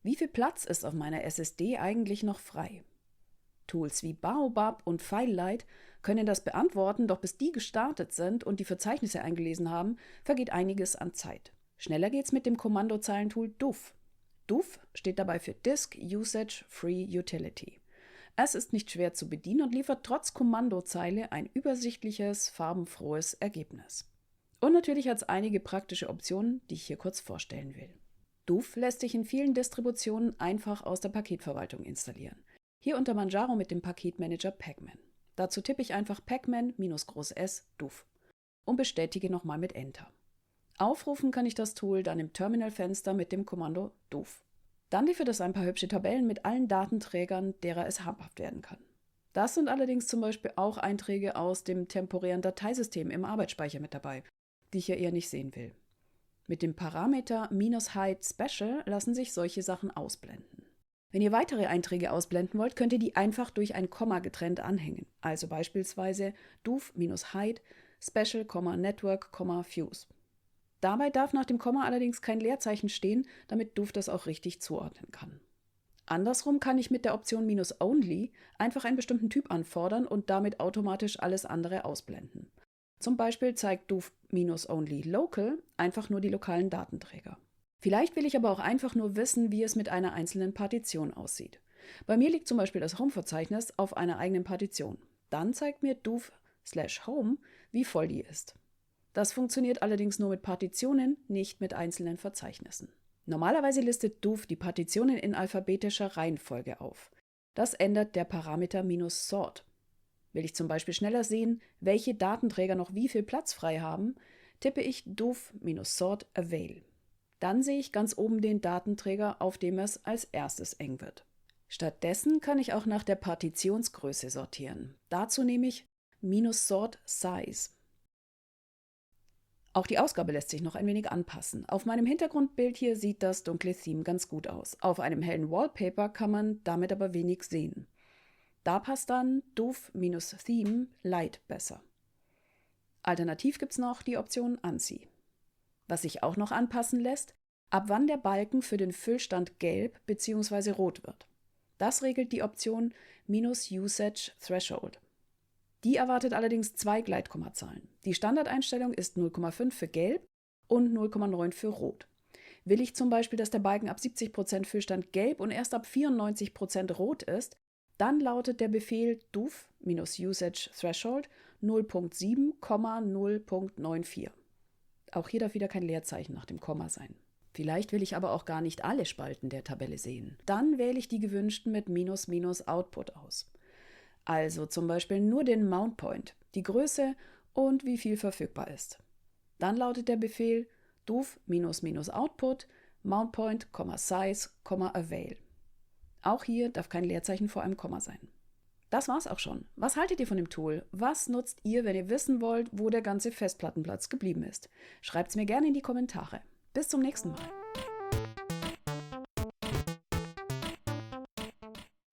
Wie viel Platz ist auf meiner SSD eigentlich noch frei? Tools wie Baobab und FileLight können das beantworten, doch bis die gestartet sind und die Verzeichnisse eingelesen haben, vergeht einiges an Zeit. Schneller geht's mit dem Kommandozeilentool DUF. DUF steht dabei für Disk Usage Free Utility. Es ist nicht schwer zu bedienen und liefert trotz Kommandozeile ein übersichtliches, farbenfrohes Ergebnis. Und natürlich hat es einige praktische Optionen, die ich hier kurz vorstellen will. DUF lässt sich in vielen Distributionen einfach aus der Paketverwaltung installieren. Hier unter Manjaro mit dem Paketmanager Pacman. Dazu tippe ich einfach Pacman-S DUF und bestätige nochmal mit Enter. Aufrufen kann ich das Tool dann im Terminalfenster mit dem Kommando DUF. Dann liefert es ein paar hübsche Tabellen mit allen Datenträgern, derer es habhaft werden kann. Das sind allerdings zum Beispiel auch Einträge aus dem temporären Dateisystem im Arbeitsspeicher mit dabei, die ich ja eher nicht sehen will. Mit dem Parameter -hide special lassen sich solche Sachen ausblenden. Wenn ihr weitere Einträge ausblenden wollt, könnt ihr die einfach durch ein Komma getrennt anhängen. Also beispielsweise duf-hide special, network, fuse. Dabei darf nach dem Komma allerdings kein Leerzeichen stehen, damit DUF das auch richtig zuordnen kann. Andersrum kann ich mit der Option -only einfach einen bestimmten Typ anfordern und damit automatisch alles andere ausblenden. Zum Beispiel zeigt DUF-only local einfach nur die lokalen Datenträger. Vielleicht will ich aber auch einfach nur wissen, wie es mit einer einzelnen Partition aussieht. Bei mir liegt zum Beispiel das Home-Verzeichnis auf einer eigenen Partition. Dann zeigt mir DUF/home, wie voll die ist. Das funktioniert allerdings nur mit Partitionen, nicht mit einzelnen Verzeichnissen. Normalerweise listet DUF die Partitionen in alphabetischer Reihenfolge auf. Das ändert der Parameter -sort. Will ich zum Beispiel schneller sehen, welche Datenträger noch wie viel Platz frei haben, tippe ich duf-sort avail. Dann sehe ich ganz oben den Datenträger, auf dem es als erstes eng wird. Stattdessen kann ich auch nach der Partitionsgröße sortieren. Dazu nehme ich -sort size. Auch die Ausgabe lässt sich noch ein wenig anpassen. Auf meinem Hintergrundbild hier sieht das dunkle Theme ganz gut aus. Auf einem hellen Wallpaper kann man damit aber wenig sehen. Da passt dann duf-theme light besser. Alternativ gibt es noch die Option ANSI. Was sich auch noch anpassen lässt, ab wann der Balken für den Füllstand gelb bzw. rot wird. Das regelt die Option -usage threshold. Die erwartet allerdings 2 Gleitkommazahlen. Die Standardeinstellung ist 0,5 für gelb und 0,9 für rot. Will ich zum Beispiel, dass der Balken ab 70% Füllstand gelb und erst ab 94% rot ist, dann lautet der Befehl duf-usage threshold 0.7,0.94. Auch hier darf wieder kein Leerzeichen nach dem Komma sein. Vielleicht will ich aber auch gar nicht alle Spalten der Tabelle sehen. Dann wähle ich die gewünschten mit --output aus. Also zum Beispiel nur den Mount Point, die Größe und wie viel verfügbar ist. Dann lautet der Befehl duf-output mountpoint, size, avail. Auch hier darf kein Leerzeichen vor einem Komma sein. Das war's auch schon. Was haltet ihr von dem Tool? Was nutzt ihr, wenn ihr wissen wollt, wo der ganze Festplattenplatz geblieben ist? Schreibt's mir gerne in die Kommentare. Bis zum nächsten Mal.